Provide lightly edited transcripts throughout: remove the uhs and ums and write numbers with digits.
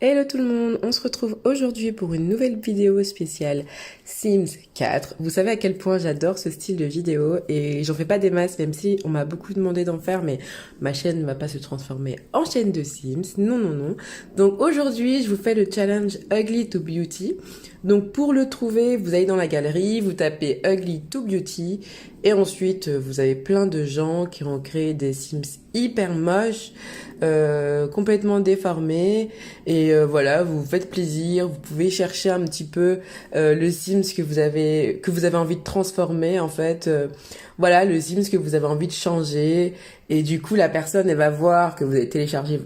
Hello tout le monde, on se retrouve aujourd'hui pour une nouvelle vidéo spéciale Sims 4. Vous savez à quel point j'adore ce style de vidéo et j'en fais pas des masses même si on m'a beaucoup demandé d'en faire, mais ma chaîne ne va pas se transformer en chaîne de Sims, non non non. Donc aujourd'hui je vous fais le challenge Ugly to Beauty. Donc pour le trouver, vous allez dans la galerie, vous tapez Ugly to Beauty et ensuite vous avez plein de gens qui ont créé des Sims hyper moches, complètement déformés et voilà, vous vous faites plaisir, vous pouvez chercher un petit peu le Sims que vous avez envie de transformer en fait, voilà le Sims que vous avez envie de changer et du coup la personne elle va voir que vous avez téléchargé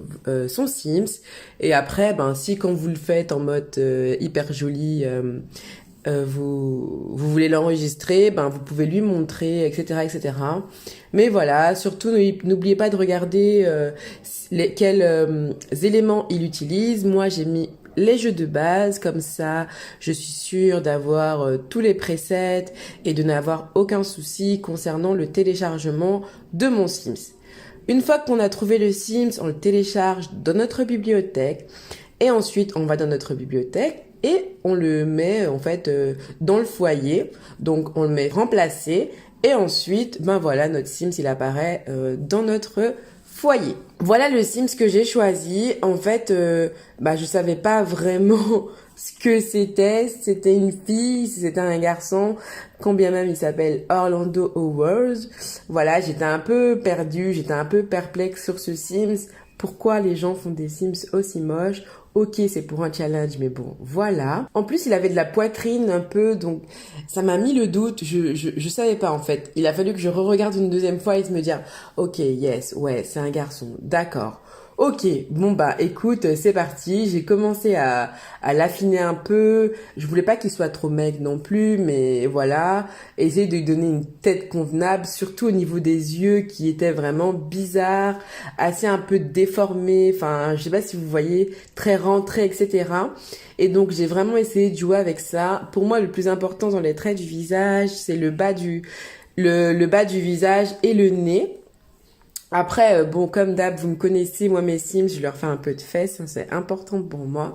son Sims et après ben si quand vous le faites en mode hyper joli vous voulez l'enregistrer, ben vous pouvez lui montrer, etc., etc. Mais voilà, surtout n'oubliez pas de regarder quels éléments il utilise. Moi, j'ai mis les jeux de base, comme ça, je suis sûre d'avoir tous les presets et de n'avoir aucun souci concernant le téléchargement de mon Sims. Une fois qu'on a trouvé le Sims, on le télécharge dans notre bibliothèque et ensuite on va dans notre bibliothèque et on le met en fait dans le foyer, donc on le met remplacé et ensuite ben voilà notre Sims il apparaît dans notre foyer. Voilà le Sims que j'ai choisi. En fait je savais pas vraiment ce que c'était une fille, si c'était un garçon, quand bien même il s'appelle Orlando Howard. Voilà, j'étais un peu perdue, j'étais un peu perplexe sur ce Sims. Pourquoi les gens font des Sims aussi moches? Ok, c'est pour un challenge, mais bon, voilà. En plus, il avait de la poitrine un peu, donc ça m'a mis le doute. Je savais pas en fait. Il a fallu que je re-regarde une deuxième fois et se me dire, ok, yes, ouais, c'est un garçon, d'accord. Ok, bon bah écoute, c'est parti. J'ai commencé à l'affiner un peu. Je voulais pas qu'il soit trop maigre non plus, mais voilà. Essayer de lui donner une tête convenable, surtout au niveau des yeux qui étaient vraiment bizarres, assez un peu déformés. Enfin, je sais pas si vous voyez, très rentrés, etc. Et donc j'ai vraiment essayé de jouer avec ça. Pour moi, le plus important dans les traits du visage, c'est le bas le bas du visage et le nez. Après, bon, comme d'hab, vous me connaissez, moi, mes Sims, je leur fais un peu de fesses, hein, c'est important pour moi.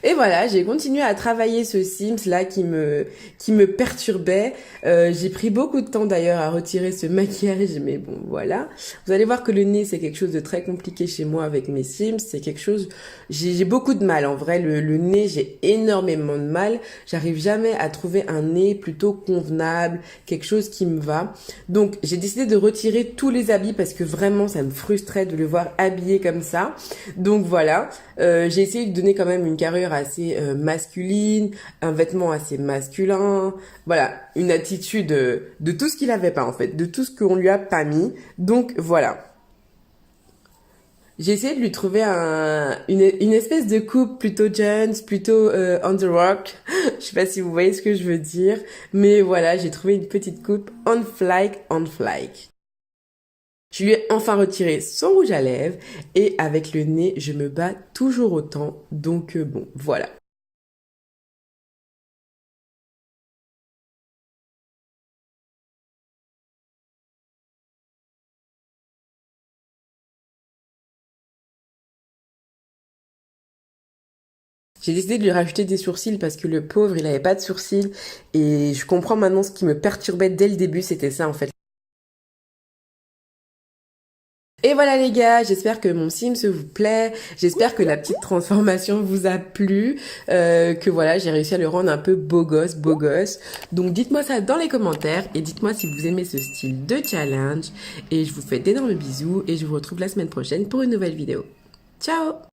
Et voilà, j'ai continué à travailler ce Sims-là qui me perturbait. J'ai pris beaucoup de temps d'ailleurs à retirer ce maquillage, mais bon, voilà. Vous allez voir que le nez, c'est quelque chose de très compliqué chez moi avec mes Sims. C'est quelque chose, j'ai beaucoup de mal. En vrai, le nez, j'ai énormément de mal. J'arrive jamais à trouver un nez plutôt convenable, quelque chose qui me va. Donc, j'ai décidé de retirer tous les habits parce que vraiment, ça me frustrait de le voir habillé comme ça. Donc voilà, j'ai essayé de donner quand même une carrure assez masculine, un vêtement assez masculin, voilà, une attitude de tout ce qu'il avait pas en fait, de tout ce qu'on lui a pas mis. Donc voilà. J'ai essayé de lui trouver une espèce de coupe plutôt jeans, plutôt on the rock. Je sais pas si vous voyez ce que je veux dire, mais voilà, j'ai trouvé une petite coupe on fly, on fly. Je lui ai enfin retiré son rouge à lèvres et avec le nez, je me bats toujours autant. Donc bon, voilà. J'ai décidé de lui rajouter des sourcils parce que le pauvre, il avait pas de sourcils et je comprends maintenant ce qui me perturbait dès le début, c'était ça en fait. Et voilà les gars, j'espère que mon Sims vous plaît, j'espère que la petite transformation vous a plu, que voilà, j'ai réussi à le rendre un peu beau gosse, beau gosse. Donc dites-moi ça dans les commentaires et dites-moi si vous aimez ce style de challenge. Et je vous fais d'énormes bisous et je vous retrouve la semaine prochaine pour une nouvelle vidéo. Ciao!